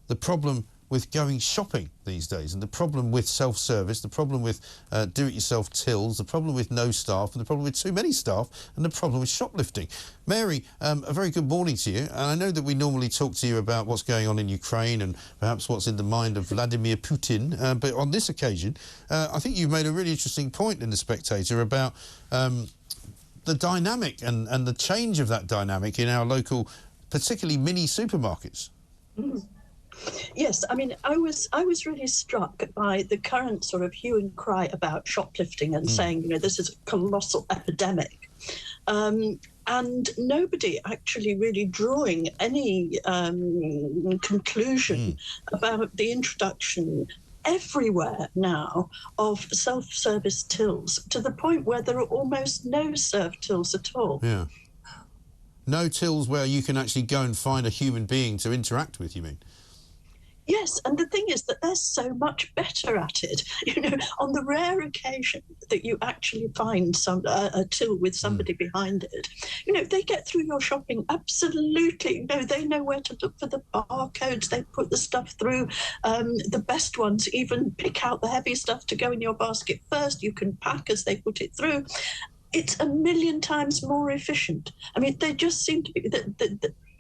the problem with going shopping these days, and the problem with self-service, the problem with do-it-yourself tills, the problem with no staff, and the problem with too many staff, and the problem with shoplifting. Mary, a very good morning to you, and I know that we normally talk to you about what's going on in Ukraine and perhaps what's in the mind of Vladimir Putin, but on this occasion, I think you've made a really interesting point in The Spectator about the dynamic and the change of that dynamic in our local, particularly mini supermarkets. Mm. Yes, I mean, I was really struck by the current sort of hue and cry about shoplifting and saying, you know, this is a colossal epidemic. And nobody actually really drawing any conclusion about the introduction everywhere now of self-service tills, to the point where there are almost no serve tills at all. Yeah. No tills where you can actually go and find a human being to interact with, you mean? Yes, and the thing is that they're so much better at it. You know, on the rare occasion that you actually find a till with somebody behind it, you know, they get through your shopping absolutely. You know, they know where to look for the barcodes. They put the stuff through. The best ones even pick out the heavy stuff to go in your basket first. You can pack as they put it through. It's a million times more efficient. I mean, they just seem to be...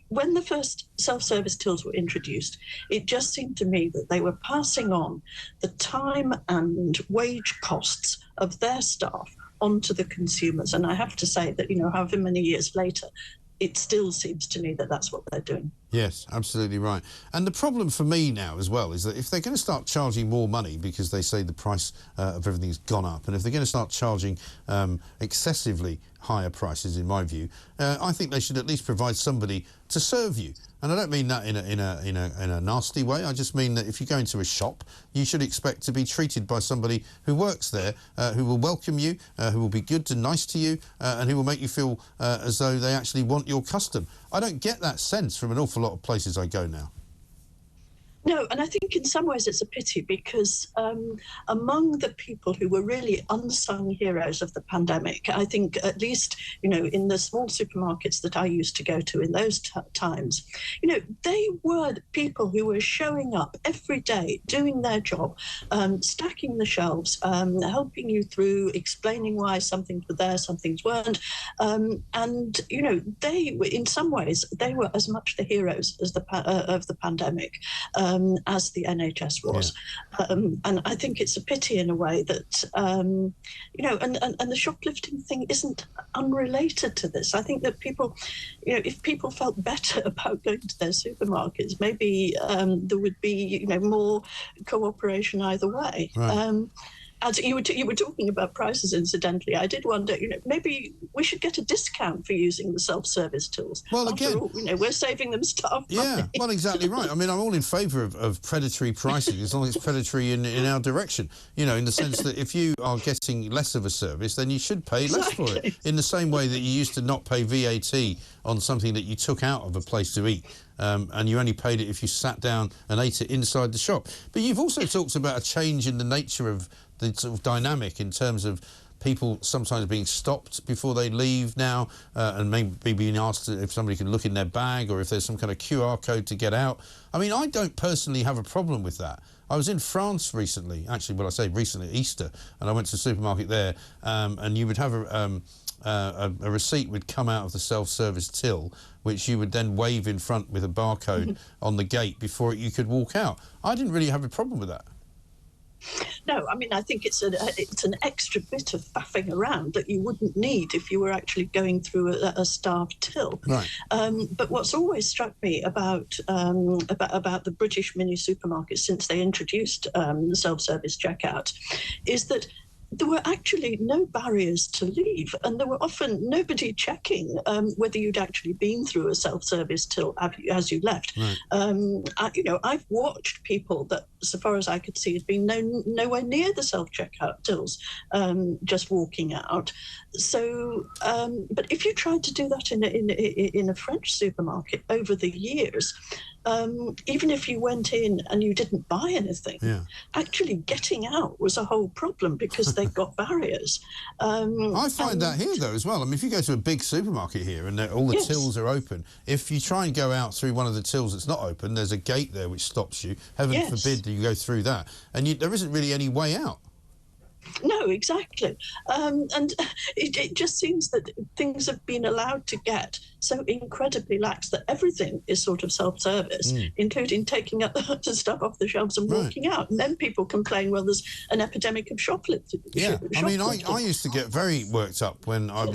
When the first self-service tills were introduced, it just seemed to me that they were passing on the time and wage costs of their staff onto the consumers. And I have to say that, you know, however many years later, it still seems to me that that's what they're doing. Yes, absolutely right. And the problem for me now as well is that if they're going to start charging more money because they say the price of everything's gone up, and if they're going to start charging excessively higher prices, in my view, I think they should at least provide somebody to serve you. And I don't mean that in a nasty way. I just mean that if you go into a shop, you should expect to be treated by somebody who works there, who will welcome you, who will be good and nice to you, and who will make you feel as though they actually want your custom. I don't get that sense from an awful lot of places I go now. No, and I think in some ways it's a pity because among the people who were really unsung heroes of the pandemic, I think at least, you know, in the small supermarkets that I used to go to in those times, you know, they were the people who were showing up every day, doing their job, stacking the shelves, helping you through, explaining why some things were there, some things weren't. And, you know, they were, in some ways, they were as much the heroes as of the pandemic. As the NHS was. Yeah. And I think it's a pity in a way that, you know, and the shoplifting thing isn't unrelated to this. I think that people, you know, if people felt better about going to their supermarkets, maybe there would be, you know, more cooperation either way. Right. As you were talking about prices, incidentally, I did wonder, you know, maybe we should get a discount for using the self-service tools. Well, After all, you know, we're saving them staff money. Yeah, well, exactly right. I mean, I'm all in favour of predatory pricing as long as it's predatory in our direction. You know, in the sense that if you are getting less of a service, then you should pay less for it. In the same way that you used to not pay VAT on something that you took out of a place to eat. And you only paid it if you sat down and ate it inside the shop. But you've also talked about a change in the nature of the sort of dynamic in terms of people sometimes being stopped before they leave now and maybe being asked if somebody can look in their bag or if there's some kind of QR code to get out. I mean, I don't personally have a problem with that. I was in France recently, actually, well, I say recently, Easter, and I went to the supermarket there, and you would have a receipt would come out of the self-service till, which you would then wave in front with a barcode on the gate before you could walk out. I didn't really have a problem with that. No, I mean, I think it's an extra bit of faffing around that you wouldn't need if you were actually going through a staffed till. Right. But what's always struck me about the British mini supermarkets since they introduced the self-service checkout is that there were actually no barriers to leave, and there were often nobody checking whether you'd actually been through a self-service till as you left. Right. You know, I've watched people that, so far as I could see, had been nowhere near the self-checkout tills, just walking out. So, but if you tried to do that in a French supermarket over the years, even if you went in and you didn't buy anything, actually getting out was a whole problem because they've got barriers. I find that here, though, as well. I mean, if you go to a big supermarket here and all the tills are open, if you try and go out through one of the tills that's not open, there's a gate there which stops you. Heaven forbid that you go through that. And there isn't really any way out. No, exactly. And it just seems that things have been allowed to get so incredibly lax that everything is sort of self-service, including taking up the stuff off the shelves and walking out. And then people complain, well, there's an epidemic of shoplifting. Yeah, I mean, I used to get very worked up when I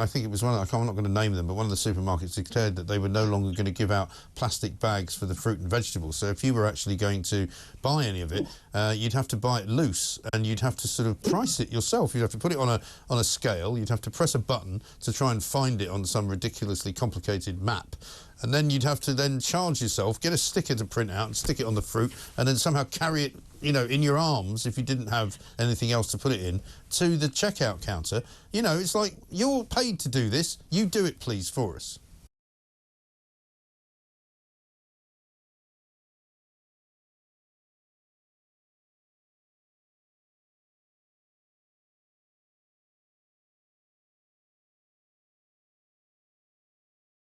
think it was I'm not going to name them, but one of the supermarkets declared that they were no longer going to give out plastic bags for the fruit and vegetables. So if you were actually going to buy any of it, you'd have to buy it loose, and you'd have to sort of price it yourself. You'd have to put it on a scale. You'd have to press a button to try and find it on some ridiculously complicated map, and then you'd have to then charge yourself, get a sticker to print out and stick it on the fruit, and then somehow carry it, in your arms, if you didn't have anything else to put it in, to the checkout counter. It's like, you're paid to do this, you do it please for us.